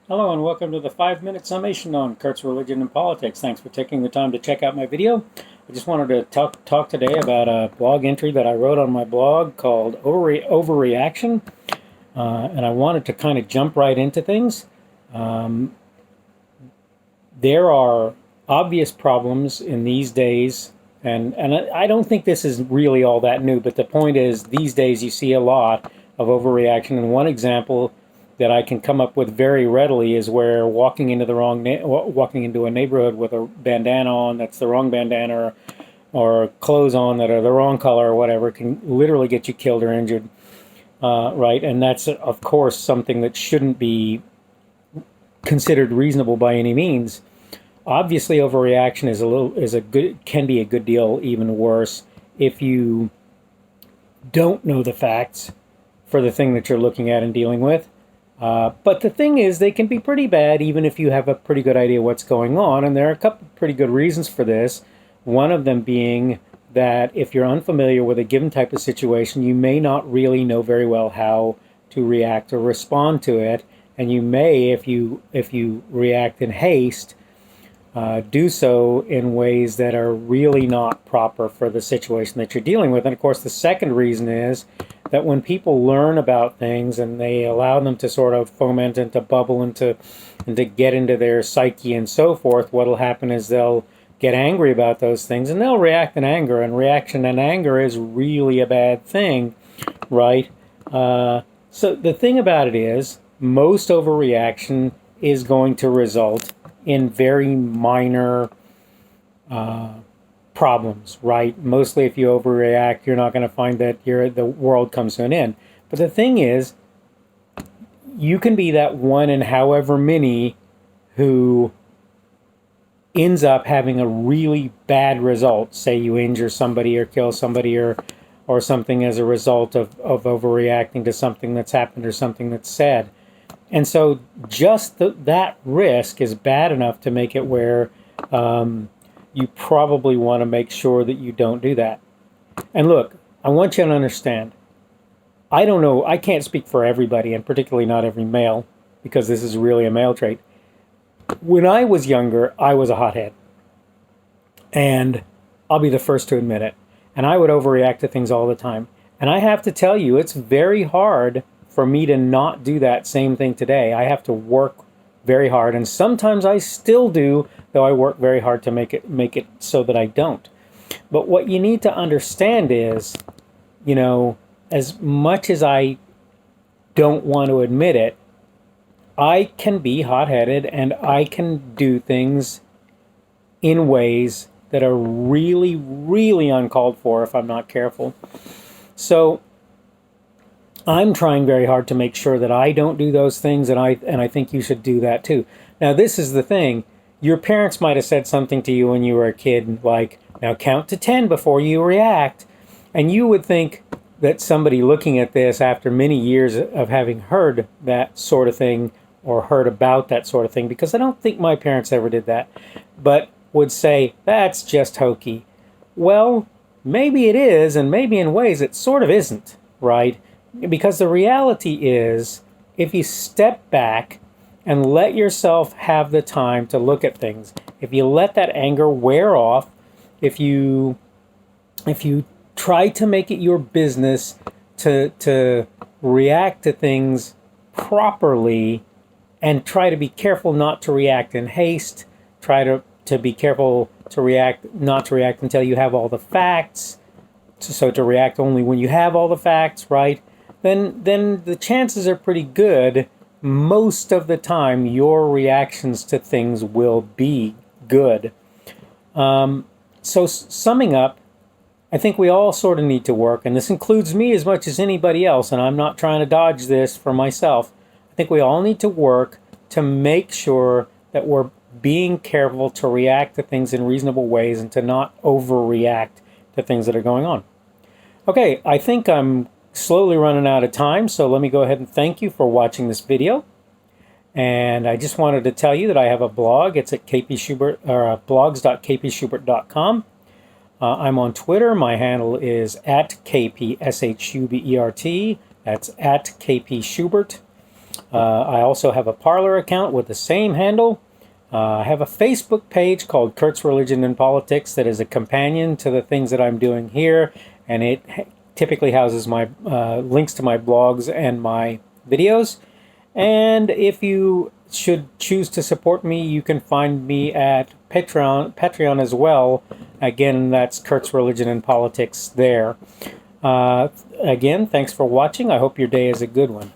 Hello and welcome to the 5-minute summation on Kurt's religion and politics. Thanks for taking the time to check out my video. I just wanted to talk today about a blog entry that I wrote on my blog called Overreaction. And I wanted to kind of jump right into things. There are obvious problems in these days, and I don't think this is really all that new, but the point is these days you see a lot of overreaction. And one example that I can come up with very readily is where walking into a neighborhood with a bandana on that's the wrong bandana, or clothes on that are the wrong color or whatever, can literally get you killed or injured, right? And that's of course something that shouldn't be considered reasonable by any means. Obviously, overreaction can be a good deal even worse if you don't know the facts for the thing that you're looking at and dealing with. But the thing is, they can be pretty bad even if you have a pretty good idea what's going on, and there are a couple pretty good reasons for this. One of them being that if you're unfamiliar with a given type of situation, you may not really know very well how to react or respond to it, and you may, if you react in haste, do so in ways that are really not proper for the situation that you're dealing with. And of course, the second reason is that when people learn about things and they allow them to sort of foment and to bubble and to get into their psyche and so forth, what'll happen is they'll get angry about those things and they'll react in anger. And reaction in anger is really a bad thing, right? So the thing about it is, most overreaction is going to result in very minor problems, right? Mostly if you overreact, you're not going to find that the world comes to an end. But the thing is, you can be that one in however many who ends up having a really bad result. Say you injure somebody or kill somebody or something as a result of overreacting to something that's happened or something that's said. And so just that risk is bad enough to make it where you probably want to make sure that you don't do that. And look, I want you to understand, I don't know, I can't speak for everybody, and particularly not every male, because this is really a male trait. When I was younger, I was a hothead. And I'll be the first to admit it. And I would overreact to things all the time. And I have to tell you, it's very hard for me to not do that same thing today. I have to work very hard, and sometimes I still do, though I work very hard to make it so that I don't. But what you need to understand is, as much as I don't want to admit it, I can be hot-headed and I can do things in ways that are really, really uncalled for if I'm not careful. So I'm trying very hard to make sure that I don't do those things, and I think you should do that too. Now, this is the thing. Your parents might have said something to you when you were a kid, like, now count to 10 before you react. And you would think that somebody looking at this after many years of having heard that sort of thing or heard about that sort of thing, because I don't think my parents ever did that, but would say, that's just hokey. Well, maybe it is, and maybe in ways it sort of isn't, right? Because the reality is, if you step back and let yourself have the time to look at things, if you let that anger wear off, if you try to make it your business to react to things properly, and try to be careful not to react in haste, try to be careful to not to react until you have all the facts, so to react only when you have all the facts, right? Then the chances are pretty good most of the time your reactions to things will be good. So summing up, I think we all sort of need to work, and this includes me as much as anybody else, and I'm not trying to dodge this for myself. I think we all need to work to make sure that we're being careful to react to things in reasonable ways and to not overreact to things that are going on. Okay, I think I'm slowly running out of time, so let me go ahead and thank you for watching this video. And I just wanted to tell you that I have a blog. It's at blogs.kpschubert.com. I'm on Twitter. My handle is @KPSHUBERT. That's @KPSchubert. I also have a Parler account with the same handle. I have a Facebook page called Kurt's Religion and Politics that is a companion to the things that I'm doing here, and it typically houses my links to my blogs and my videos. And if you should choose to support me, you can find me at Patreon as well. Again, that's Kurt's Religion and Politics there. Again, thanks for watching. I hope your day is a good one.